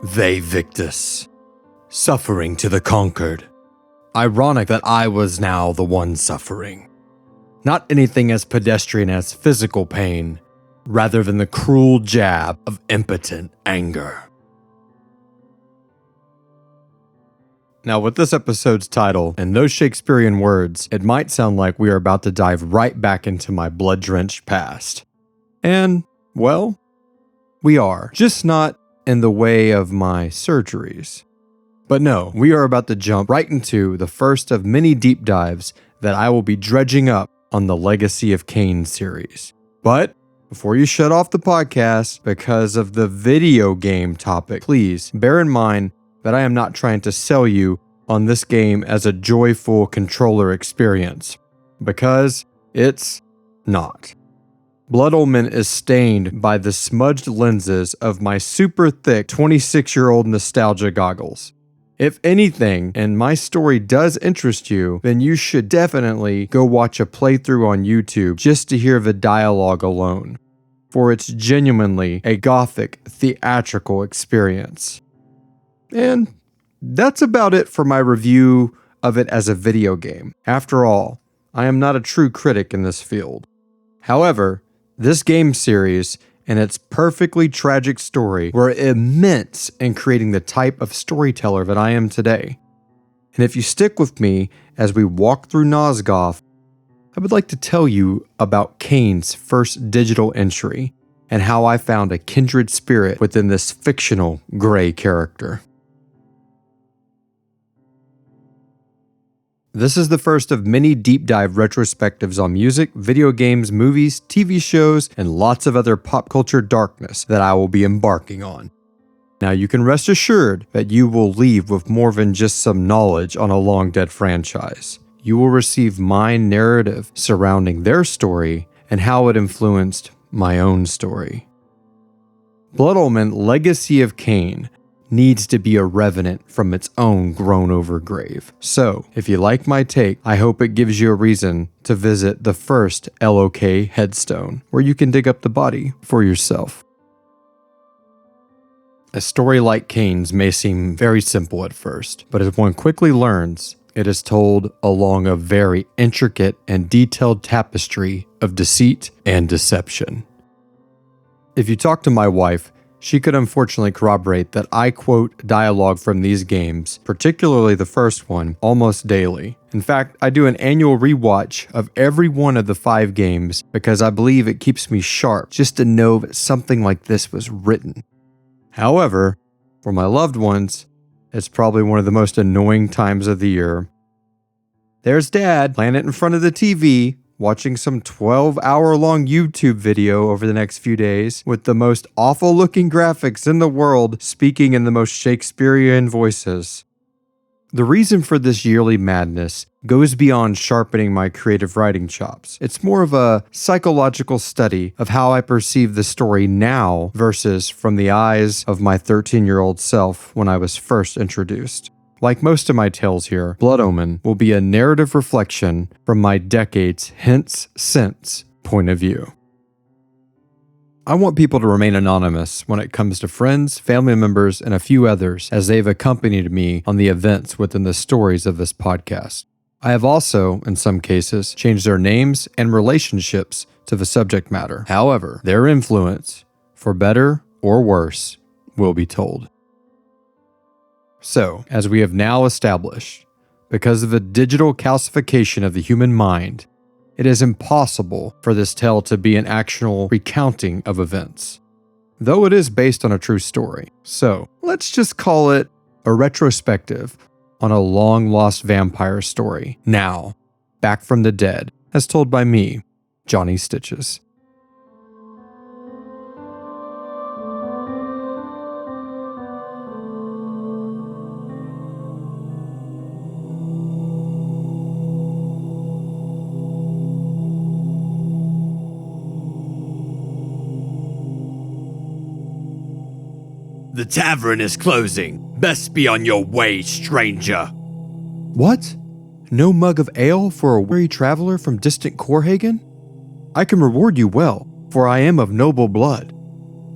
They victus, suffering to the conquered. Ironic that I was now the one suffering. Not anything as pedestrian as physical pain, rather than the cruel jab of impotent anger. Now, with this episode's title and those Shakespearean words, it might sound like we are about to dive right back into my blood-drenched past. And, well, we are. Just not in the way of my surgeries. But no, we are about to jump right into the first of many deep dives that I will be dredging up on the Legacy of Kain series. But before you shut off the podcast because of the video game topic, please bear in mind that I am not trying to sell you on this game as a joyful controller experience, because it's not. Blood Omen is stained by the smudged lenses of my super thick 26-year-old nostalgia goggles. If anything, and my story does interest you, then you should definitely go watch a playthrough on YouTube just to hear the dialogue alone, for it's genuinely a gothic, theatrical experience. And that's about it for my review of it as a video game. After all, I am not a true critic in this field. However, this game series and its perfectly tragic story were immense in creating the type of storyteller that I am today. And if you stick with me as we walk through Nosgoth, I would like to tell you about Kain's first digital entry and how I found a kindred spirit within this fictional gray character. This is the first of many deep dive retrospectives on music, video games, movies, TV shows, and lots of other pop culture darkness that I will be embarking on. Now you can rest assured that you will leave with more than just some knowledge on a long dead franchise. You will receive my narrative surrounding their story and how it influenced my own story. Blood Omen Legacy of Kain needs to be a revenant from its own grown-over grave. So, if you like my take, I hope it gives you a reason to visit the first LOK headstone, where you can dig up the body for yourself. A story like Kain's may seem very simple at first, but as one quickly learns, it is told along a very intricate and detailed tapestry of deceit and deception. If you talk to my wife, she could unfortunately corroborate that I quote dialogue from these games, particularly the first one, almost daily. In fact, I do an annual rewatch of every one of the 5 games because I believe it keeps me sharp just to know that something like this was written. However, for my loved ones, it's probably one of the most annoying times of the year. There's Dad playing it in front of the TV, watching some 12-hour-long YouTube video over the next few days with the most awful-looking graphics in the world speaking in the most Shakespearean voices. The reason for this yearly madness goes beyond sharpening my creative writing chops. It's more of a psychological study of how I perceive the story now versus from the eyes of my 13-year-old self when I was first introduced. Like most of my tales here, Blood Omen will be a narrative reflection from my decades hence since point of view. I want people to remain anonymous when it comes to friends, family members, and a few others as they've accompanied me on the events within the stories of this podcast. I have also, in some cases, changed their names and relationships to the subject matter. However, their influence, for better or worse, will be told. So, as we have now established, because of the digital calcification of the human mind, it is impossible for this tale to be an actual recounting of events, though it is based on a true story. So, let's just call it a retrospective on a long-lost vampire story, now back from the dead, as told by me, Johnny Stitches. The tavern is closing. Best be on your way, stranger. What? No mug of ale for a weary traveler from distant Corhagen? I can reward you well, for I am of noble blood.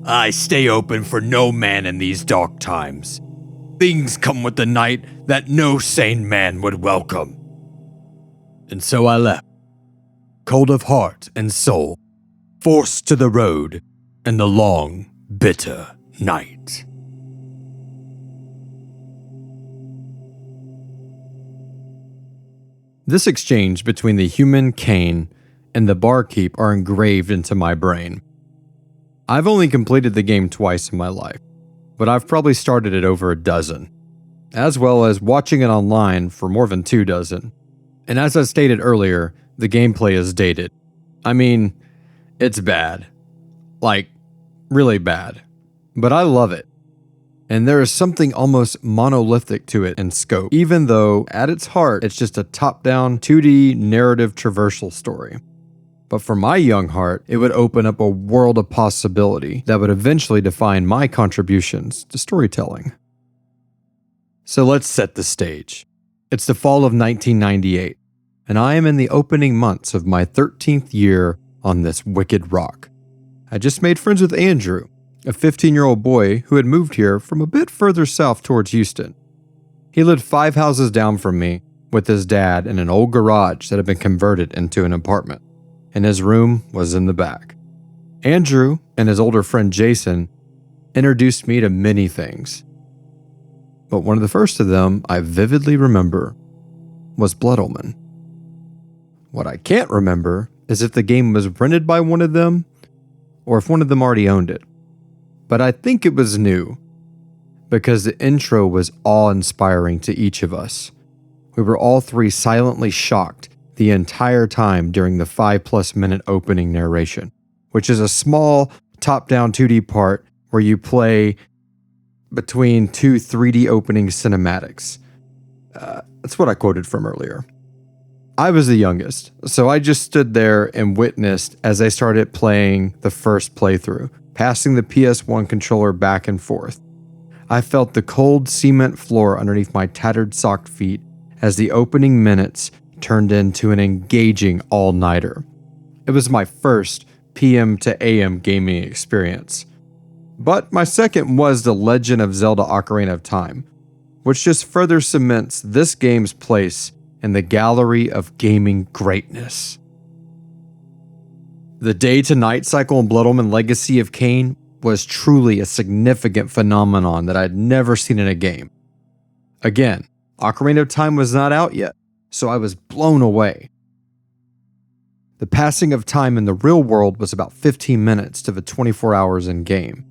I stay open for no man in these dark times. Things come with the night that no sane man would welcome. And so I left, cold of heart and soul, forced to the road in the long, bitter night. This exchange between the human Kain and the barkeep are engraved into my brain. I've only completed the game twice in my life, but I've probably started it over a dozen, as well as watching it online for more than 2 dozen. And as I stated earlier, the gameplay is dated. I mean, it's bad. Like, really bad. But I love it. And there is something almost monolithic to it in scope, even though at its heart, it's just a top-down 2D narrative traversal story. But for my young heart, it would open up a world of possibility that would eventually define my contributions to storytelling. So let's set the stage. It's the fall of 1998, and I am in the opening months of my 13th year on this wicked rock. I just made friends with Andrew, a 15-year-old boy who had moved here from a bit further south towards Houston. He lived 5 houses down from me with his dad in an old garage that had been converted into an apartment, and his room was in the back. Andrew and his older friend Jason introduced me to many things, but one of the first of them I vividly remember was Blood Omen. What I can't remember is if the game was rented by one of them or if one of them already owned it. But I think it was new, because the intro was awe-inspiring to each of us. We were all 3 silently shocked the entire time during the 5+ minute opening narration, which is a small top-down 2D part where you play between 2 3D opening cinematics. That's what I quoted from earlier. I was the youngest, so I just stood there and witnessed as they started playing the first playthrough, passing the PS1 controller back and forth. I felt the cold cement floor underneath my tattered socked feet as the opening minutes turned into an engaging all-nighter. It was my first PM to AM gaming experience. But my second was The Legend of Zelda Ocarina of Time, which just further cements this game's place in the gallery of gaming greatness. The day-to-night cycle in Blood Omen Legacy of Kain was truly a significant phenomenon that I'd never seen in a game. Again, Ocarina of Time was not out yet, so I was blown away. The passing of time in the real world was about 15 minutes to the 24 hours in-game.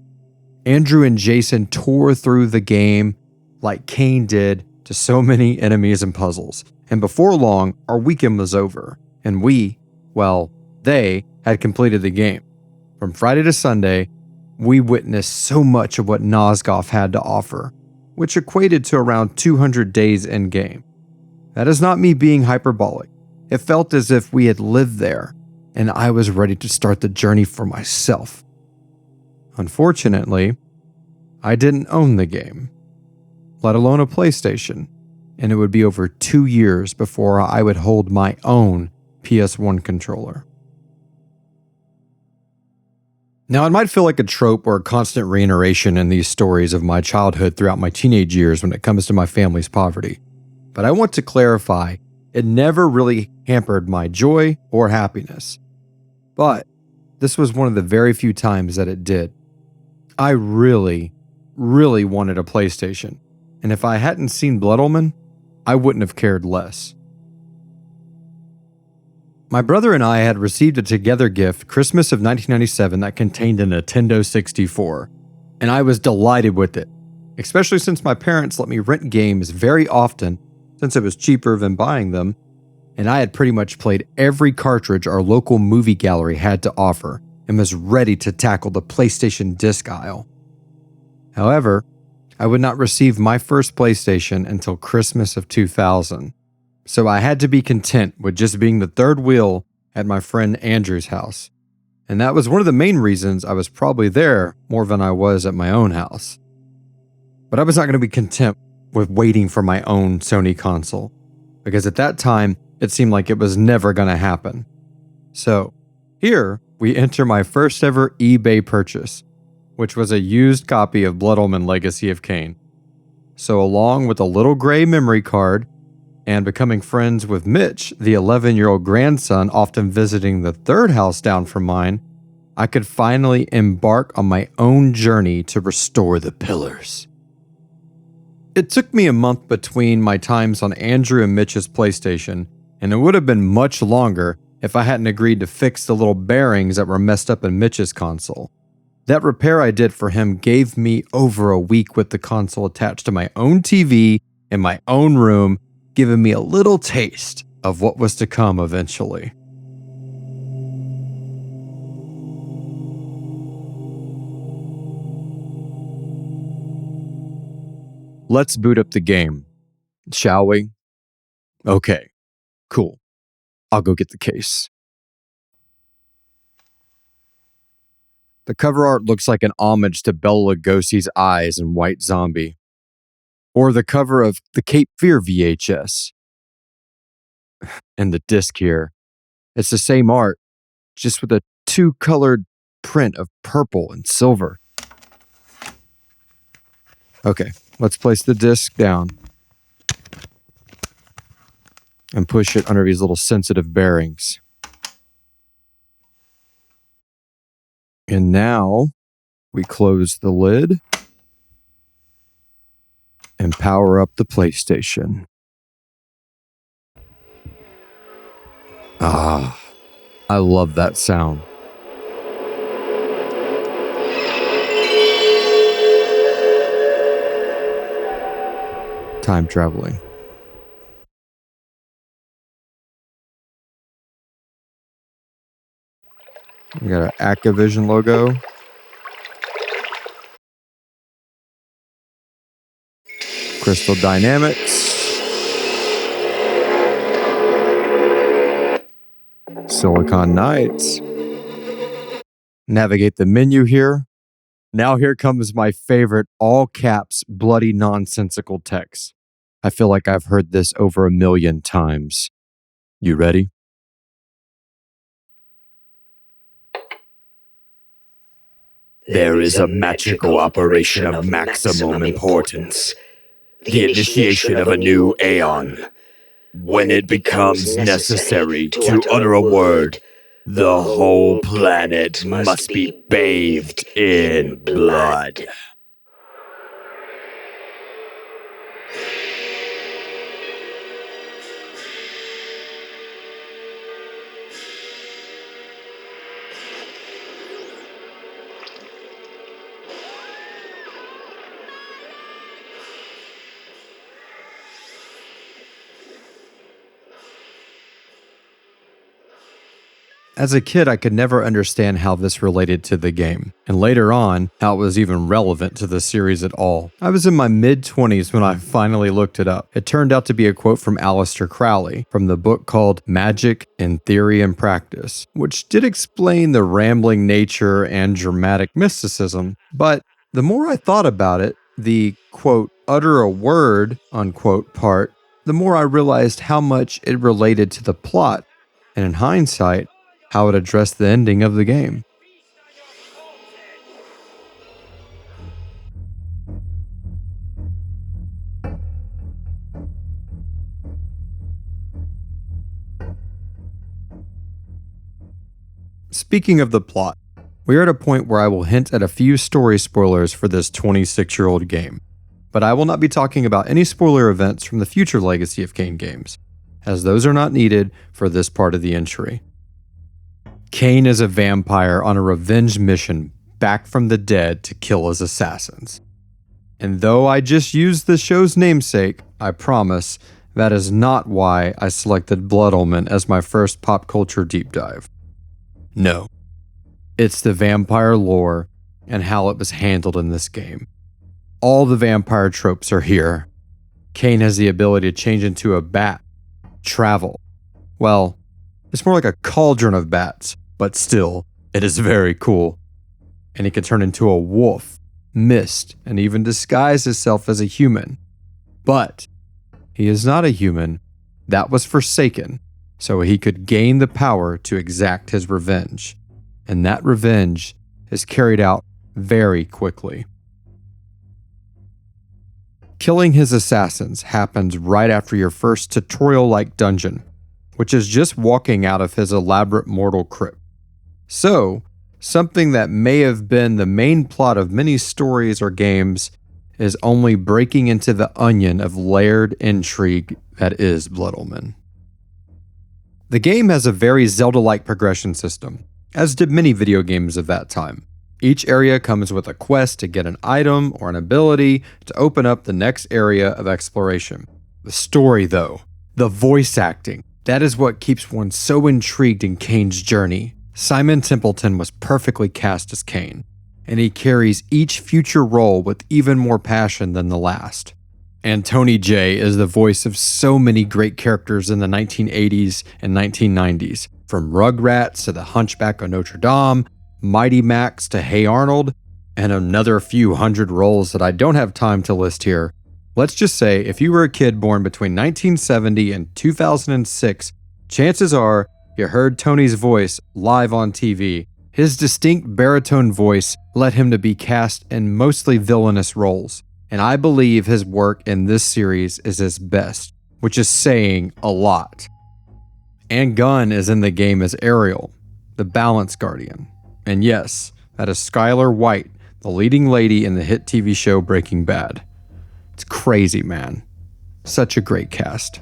Andrew and Jason tore through the game like Kain did to so many enemies and puzzles, and before long, our weekend was over, and they had completed the game. From Friday to Sunday, we witnessed so much of what Nosgoth had to offer, which equated to around 200 days in-game. That is not me being hyperbolic. It felt as if we had lived there, and I was ready to start the journey for myself. Unfortunately, I didn't own the game, let alone a PlayStation, and it would be over 2 years before I would hold my own PS1 controller. Now, it might feel like a trope or a constant reiteration in these stories of my childhood throughout my teenage years when it comes to my family's poverty, but I want to clarify it never really hampered my joy or happiness. But this was one of the very few times that it did. I really wanted a PlayStation, and if I hadn't seen Blood Omen, I wouldn't have cared less. My brother and I had received a together gift Christmas of 1997 that contained a Nintendo 64, and I was delighted with it, especially since my parents let me rent games very often since it was cheaper than buying them, and I had pretty much played every cartridge our local movie gallery had to offer and was ready to tackle the PlayStation disc aisle. However, I would not receive my first PlayStation until Christmas of 2000, so I had to be content with just being the third wheel at my friend Andrew's house, and that was one of the main reasons I was probably there more than I was at my own house. But I was not going to be content with waiting for my own Sony console, because at that time, it seemed like it was never going to happen. So, here we enter my first ever eBay purchase. which was a used copy of Blood Omen Legacy of Kain. So along with a little gray memory card, and becoming friends with Mitch, the 11-year-old grandson often visiting the third house down from mine, I could finally embark on my own journey to restore the pillars. It took me a month between my times on Andrew and Mitch's PlayStation, and it would have been much longer if I hadn't agreed to fix the little bearings that were messed up in Mitch's console. That repair I did for him gave me over a week with the console attached to my own TV in my own room, giving me a little taste of what was to come eventually. Let's boot up the game, shall we? Okay, cool. I'll go get the case. The cover art looks like an homage to Bela Lugosi's eyes in White Zombie, or the cover of the Cape Fear VHS. And the disc here, it's the same art, just with a two-colored print of purple and silver. Okay, let's place the disc down and push it under these little sensitive bearings. And now we close the lid and power up the PlayStation. Ah, I love that sound. Time traveling. We got an Activision logo. Crystal Dynamics. Silicon Knights. Navigate the menu here. Now here comes my favorite all caps bloody nonsensical text. I feel like I've heard this over 1 million times. You ready? There is a magical operation of maximum importance. The initiation of a new aeon. When it becomes necessary to utter a word, the whole planet must be bathed in blood. As a kid, I could never understand how this related to the game, and later on, how it was even relevant to the series at all. I was in my mid-20s when I finally looked it up. It turned out to be a quote from Aleister Crowley from the book called Magic in Theory and Practice, which did explain the rambling nature and dramatic mysticism, but the more I thought about it, the quote, utter a word, unquote part, the more I realized how much it related to the plot, and in hindsight, how it addressed the ending of the game. Speaking of the plot, we are at a point where I will hint at a few story spoilers for this 26-year-old game, but I will not be talking about any spoiler events from the future Legacy of Kain games, as those are not needed for this part of the entry. Kain is a vampire on a revenge mission back from the dead to kill his assassins. And though I just used the show's namesake, I promise that is not why I selected Blood Omen as my first pop culture deep dive. No, it's the vampire lore and how it was handled in this game. All the vampire tropes are here. Kain has the ability to change into a bat, travel. Well, it's more like a cauldron of bats, but still, it is very cool. And he can turn into a wolf, mist, and even disguise himself as a human. But he is not a human. That was forsaken, so he could gain the power to exact his revenge. And that revenge is carried out very quickly. Killing his assassins happens right after your first tutorial-like dungeon, which is just walking out of his elaborate mortal crypt. So, something that may have been the main plot of many stories or games is only breaking into the onion of layered intrigue that is Blood Omen. The game has a very Zelda-like progression system, as did many video games of that time. Each area comes with a quest to get an item or an ability to open up the next area of exploration. The story, though, the voice acting, that is what keeps one so intrigued in Kain's journey. Simon Templeton was perfectly cast as Kain, and he carries each future role with even more passion than the last. And Tony Jay is the voice of so many great characters in the 1980s and 1990s, from Rugrats to the Hunchback of Notre Dame, Mighty Max to Hey Arnold, and another few hundred roles that I don't have time to list here. Let's just say if you were a kid born between 1970 and 2006, chances are you heard Tony's voice live on TV. His distinct baritone voice led him to be cast in mostly villainous roles, and I believe his work in this series is his best, which is saying a lot. And Gunn is in the game as Ariel, the Balance Guardian. And yes, that is Skylar White, the leading lady in the hit TV show Breaking Bad. It's crazy, man. Such a great cast.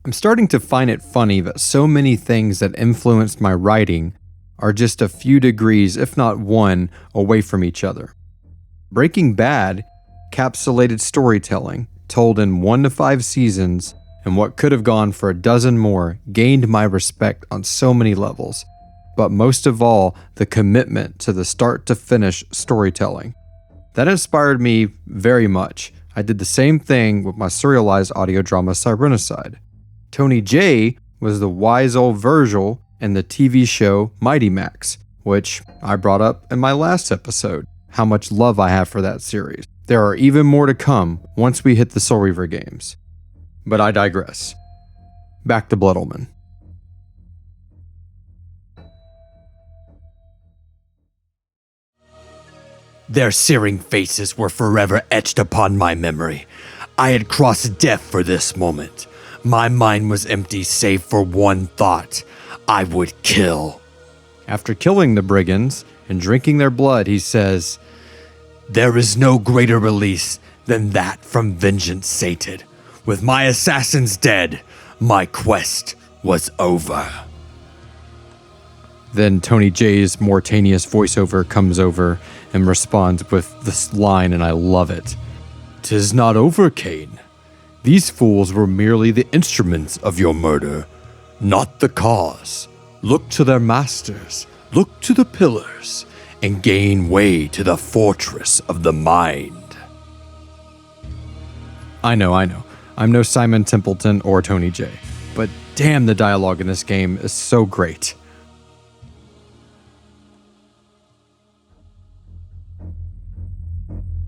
I'm starting to find it funny that so many things that influenced my writing are just a few degrees, if not one, away from each other. Breaking Bad encapsulated storytelling, told in 1 to 5 seasons, and what could have gone for a dozen more gained my respect on so many levels. But most of all, the commitment to the start-to-finish storytelling. That inspired me very much. I did the same thing with my serialized audio drama Cybernicide. Tony Jay was the wise old Virgil in the TV show Mighty Max, which I brought up in my last episode, how much love I have for that series. There are even more to come once we hit the Soul Reaver games. But I digress. Back to Blood Omen. Their searing faces were forever etched upon my memory. I had crossed death for this moment. My mind was empty save for one thought. I would kill. After killing the brigands and drinking their blood, he says, "There is no greater release than that from vengeance sated. With my assassins dead, my quest was over." Then Tony Jay's Mortanius voiceover comes over and responds with this line, and I love it. "'Tis not over, Kain. These fools were merely the instruments of your murder, not the cause. Look to their masters, look to the pillars, and gain way to the fortress of the mind." I know. I'm no Simon Templeton or Tony Jay, but damn, the dialogue in this game is so great.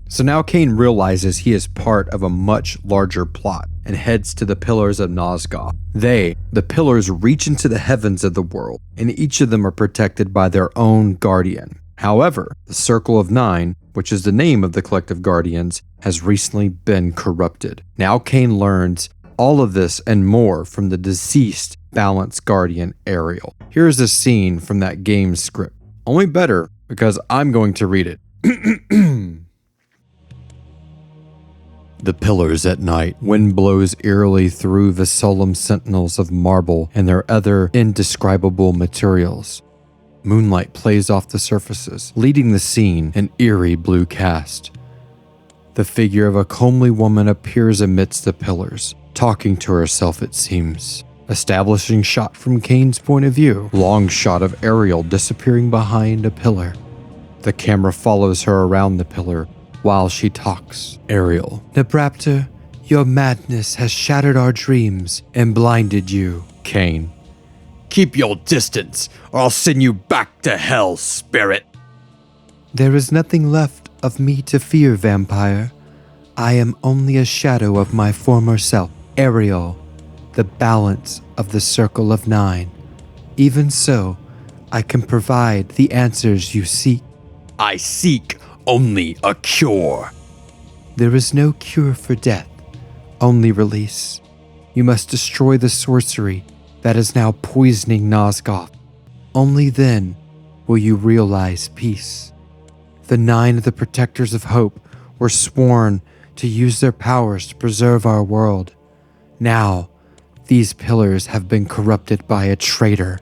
So now Kain realizes he is part of a much larger plot and heads to the Pillars of Nosgoth. The pillars, reach into the heavens of the world, and each of them are protected by their own guardian. However, the Circle of Nine, which is the name of the collective guardians, has recently been corrupted. Now Kain learns all of this and more from the deceased Balance Guardian Ariel. Here is a scene from that game's script. Only better because I'm going to read it. The pillars at night. Wind blows eerily through the solemn sentinels of marble and their other indescribable materials. Moonlight plays off the surfaces, leading the scene in eerie blue cast. The figure of a comely woman appears amidst the pillars, talking to herself it seems. Establishing shot from Kain's point of view. Long shot of Ariel disappearing behind a pillar. The camera follows her around the pillar while she talks. Ariel. Nebraptor, your madness has shattered our dreams and blinded you. Kain. Keep your distance, or I'll send you back to hell, spirit. There is nothing left of me to fear, vampire. I am only a shadow of my former self, Ariel, the balance of the Circle of Nine. Even so, I can provide the answers you seek. I seek only a cure. There is no cure for death, only release. You must destroy the sorcery that is now poisoning Nosgoth. Only then will you realize peace. The 9 of the Protectors of Hope were sworn to use their powers to preserve our world. Now, these pillars have been corrupted by a traitor.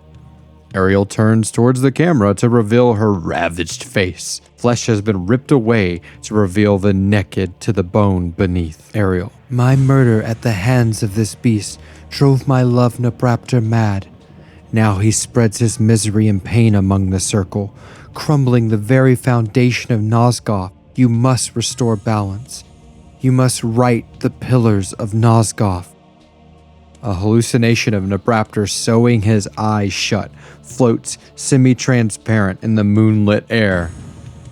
Ariel turns towards the camera to reveal her ravaged face. Flesh has been ripped away to reveal the naked to the bone beneath. Ariel. My murder at the hands of this beast drove my love Nabraptor mad. Now he spreads his misery and pain among the circle, crumbling the very foundation of Nosgoth. You must restore balance. You must right the pillars of Nosgoth. A hallucination of Nabraptor sewing his eyes shut floats semi-transparent in the moonlit air.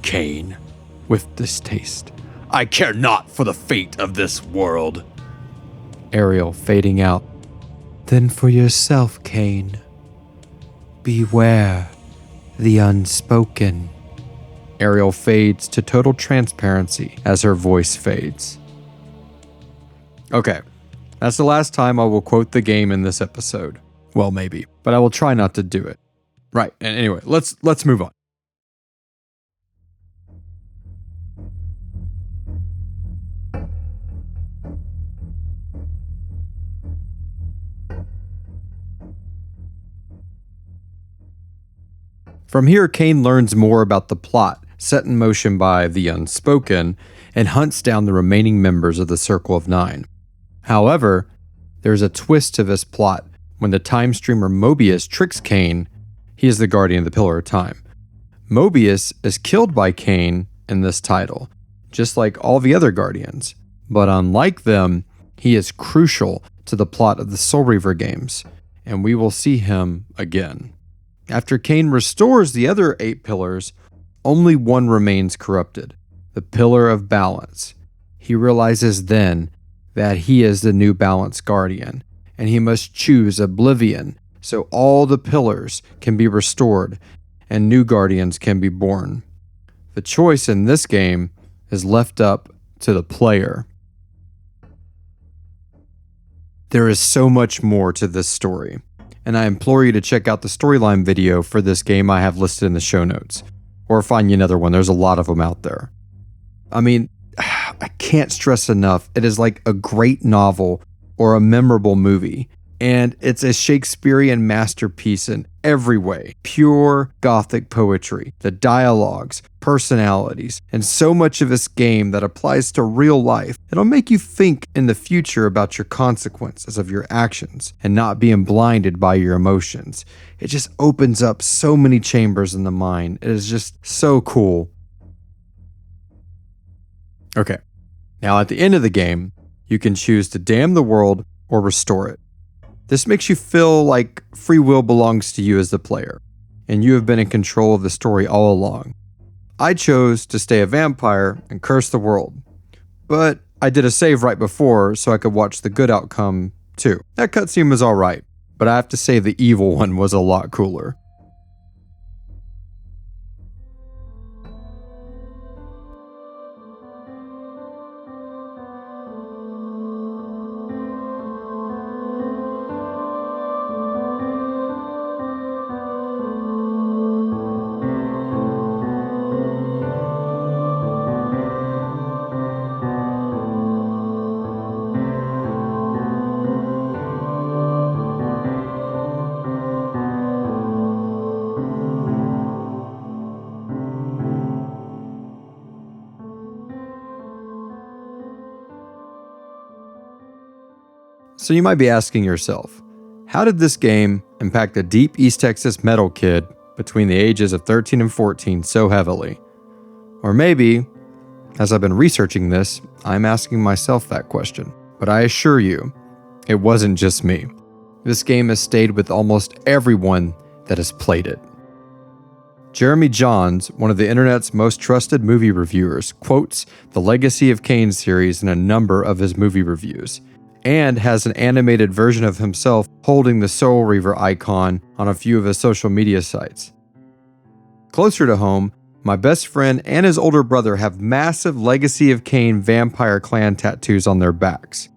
Kain, with distaste. I care not for the fate of this world. Ariel fading out. Then for yourself, Kain. Beware the unspoken. Ariel fades to total transparency as her voice fades. Okay, that's the last time I will quote the game in this episode. Well, maybe, but I will try not to do it. Right, and anyway, let's move on. From here, Kain learns more about the plot set in motion by the Unspoken and hunts down the remaining members of the Circle of Nine. However, there's a twist to this plot when the time streamer Mobius tricks Kain. He is the guardian of the Pillar of Time. Mobius is killed by Kain in this title, just like all the other guardians. But unlike them, he is crucial to the plot of the Soul Reaver games, and we will see him again. After Kain restores the other 8 pillars, only one remains corrupted, the Pillar of Balance. He realizes then that he is the new Balance Guardian, and he must choose Oblivion so all the pillars can be restored and new Guardians can be born. The choice in this game is left up to the player. There is so much more to this story, and I implore you to check out the storyline video for this game I have listed in the show notes, or find you another one. There's a lot of them out there. I mean, I can't stress enough, it is like a great novel or a memorable movie, and it's a Shakespearean masterpiece in every way. Pure Gothic poetry, the dialogues, personalities, and so much of this game that applies to real life. It'll make you think in the future about your consequences of your actions and not being blinded by your emotions. It just opens up so many chambers in the mind. It is just so cool. Okay, now at the end of the game, you can choose to damn the world or restore it. This makes you feel like free will belongs to you as the player, and you have been in control of the story all along. I chose to stay a vampire and curse the world, but I did a save right before so I could watch the good outcome too. That cutscene was alright, but I have to say the evil one was a lot cooler. So you might be asking yourself, how did this game impact a deep East Texas metal kid between the ages of 13 and 14 so heavily? Or maybe, as I've been researching this, I'm asking myself that question. But I assure you, it wasn't just me. This game has stayed with almost everyone that has played it. Jeremy Johns, one of the internet's most trusted movie reviewers, quotes the Legacy of Kain series in a number of his movie reviews, and has an animated version of himself holding the Soul Reaver icon on a few of his social media sites. Closer to home, my best friend and his older brother have massive Legacy of Kain vampire clan tattoos on their backs.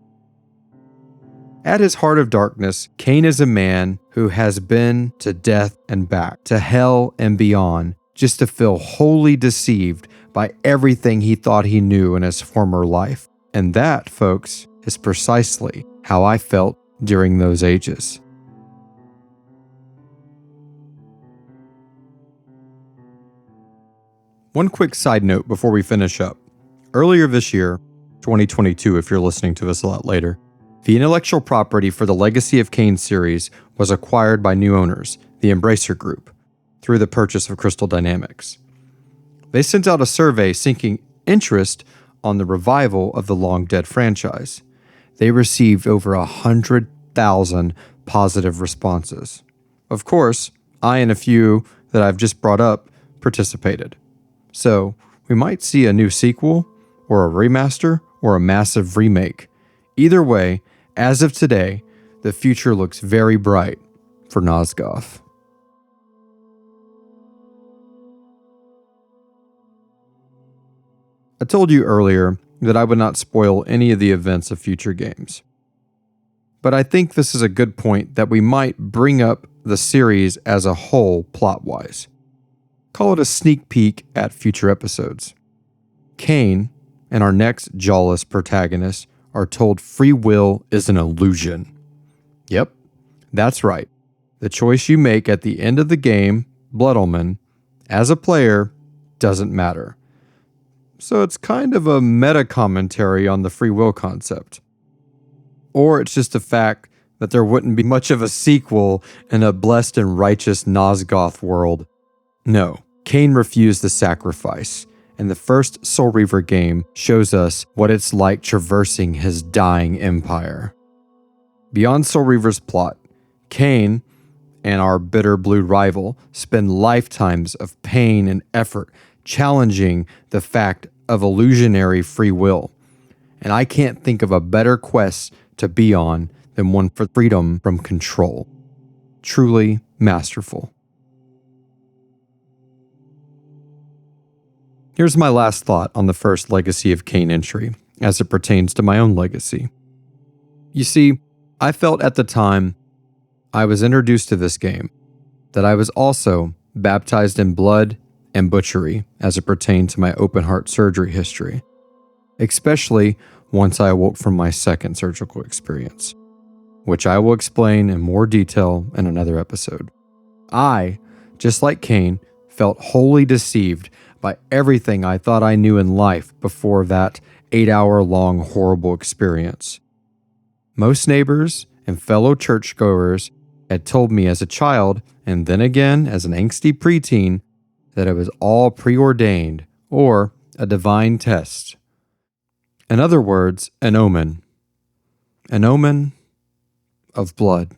At his heart of darkness, Kain is a man who has been to death and back, to hell and beyond, just to feel wholly deceived by everything he thought he knew in his former life. And that, folks, is precisely how I felt during those ages. One quick side note before we finish up. Earlier this year, 2022 if you're listening to this a lot later, the intellectual property for the Legacy of Kain series was acquired by new owners, the Embracer Group, through the purchase of Crystal Dynamics. They sent out a survey seeking interest on the revival of the long-dead franchise. They received over 100,000 positive responses. Of course, I and a few that I've just brought up participated. So, we might see a new sequel, or a remaster, or a massive remake. Either way, as of today, the future looks very bright for Nosgoth. I told you earlier that I would not spoil any of the events of future games. But I think this is a good point that we might bring up the series as a whole plot-wise. Call it a sneak peek at future episodes. Kain and our next jawless protagonist are told free will is an illusion. Yep, that's right. The choice you make at the end of the game, Blood Omen, as a player, doesn't matter. So it's kind of a meta commentary on the free will concept. Or it's just a fact that there wouldn't be much of a sequel in a blessed and righteous Nosgoth world. No, Kain refused the sacrifice, and the first Soul Reaver game shows us what it's like traversing his dying empire. Beyond Soul Reaver's plot, Kain and our bitter blue rival spend lifetimes of pain and effort challenging the fact of illusionary free will, and I can't think of a better quest to be on than one for freedom from control. Truly masterful. Here's my last thought on the first Legacy of Kain entry, as it pertains to my own legacy. You see, I felt at the time I was introduced to this game that I was also baptized in blood and butchery as it pertained to my open heart surgery history, especially once I awoke from my second surgical experience, which I will explain in more detail in another episode. I, just like Kain, felt wholly deceived by everything I thought I knew in life before that 8-hour-long horrible experience. Most neighbors and fellow churchgoers had told me as a child, and then again as an angsty preteen, that it was all preordained or a divine test. In other words, an omen. An omen of blood.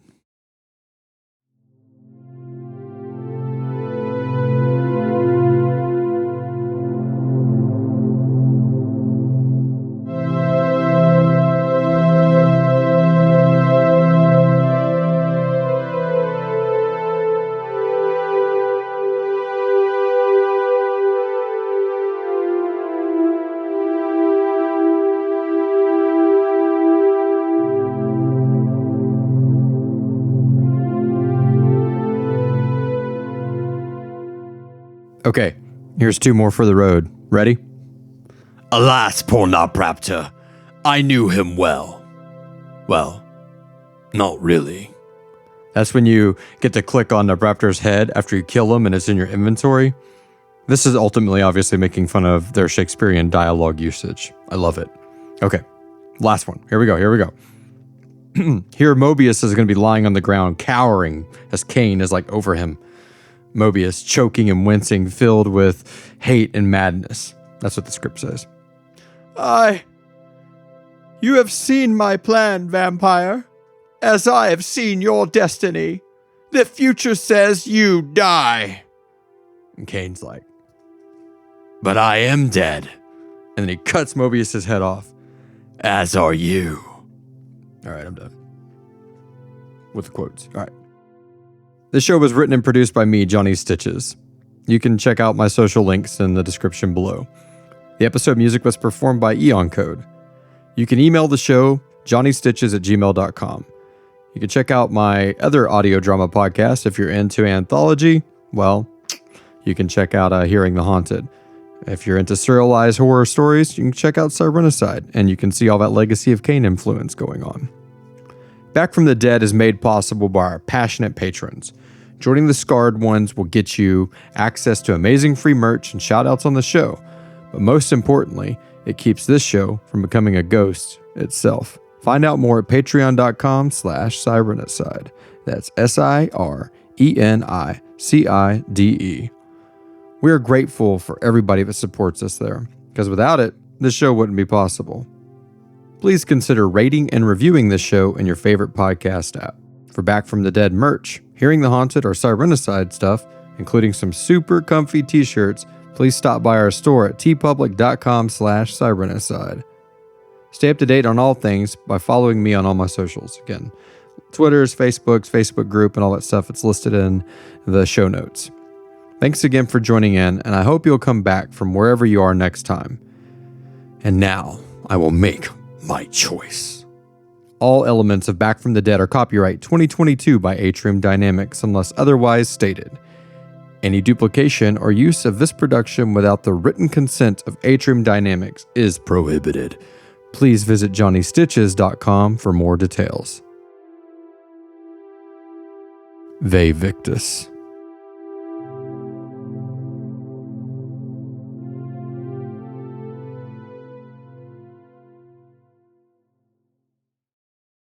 Okay, here's 2 more for the road. Ready? Alas, poor Nobraptor, I knew him well. Well, not really. That's when you get to click on the Raptor's head after you kill him and it's in your inventory. This is ultimately obviously making fun of their Shakespearean dialogue usage. I love it. Okay, last one. Here we go. Here Mobius is going to be lying on the ground, cowering as Kain is like over him. Mobius choking and wincing, filled with hate and madness. That's what the script says. You have seen my plan, vampire, as I have seen your destiny. The future says you die. And Kain's like, but I am dead, and then he cuts Mobius's head off. as are you. All right, I'm done with the quotes. All right. This show was written and produced by me, Johnny Stitches. You can check out my social links in the description below. The episode music was performed by Eon Code. You can email the show, johnnystitches@gmail.com. You can check out my other audio drama podcast if you're into anthology. Well, you can check out Hearing the Haunted. If you're into serialized horror stories, you can check out Cyrenicide, and you can see all that Legacy of Kain influence going on. Back from the Dead is made possible by our passionate patrons. Joining the Scarred Ones will get you access to amazing free merch and shoutouts on the show. But most importantly, it keeps this show from becoming a ghost itself. Find out more at patreon.com/Cyrenicide. That's SIRENICIDE. We are grateful for everybody that supports us there, because without it, this show wouldn't be possible. Please consider rating and reviewing this show in your favorite podcast app. For Back from the Dead merch, Hearing the Haunted, or Cyrenicide stuff, including some super comfy t-shirts, please stop by our store at tpublic.com/Cyrenicide. Stay up to date on all things by following me on all my socials. Again, Twitter's, Facebook's, Facebook group, and all that stuff. It's listed in the show notes. Thanks again for joining in, and I hope you'll come back from wherever you are next time. And now, I will make my choice. All elements of Back from the Dead are copyright 2022 by Atrium Dynamics unless otherwise stated. Any duplication or use of this production without the written consent of Atrium Dynamics is prohibited. Please visit johnnystitches.com for more details. Vae Victus.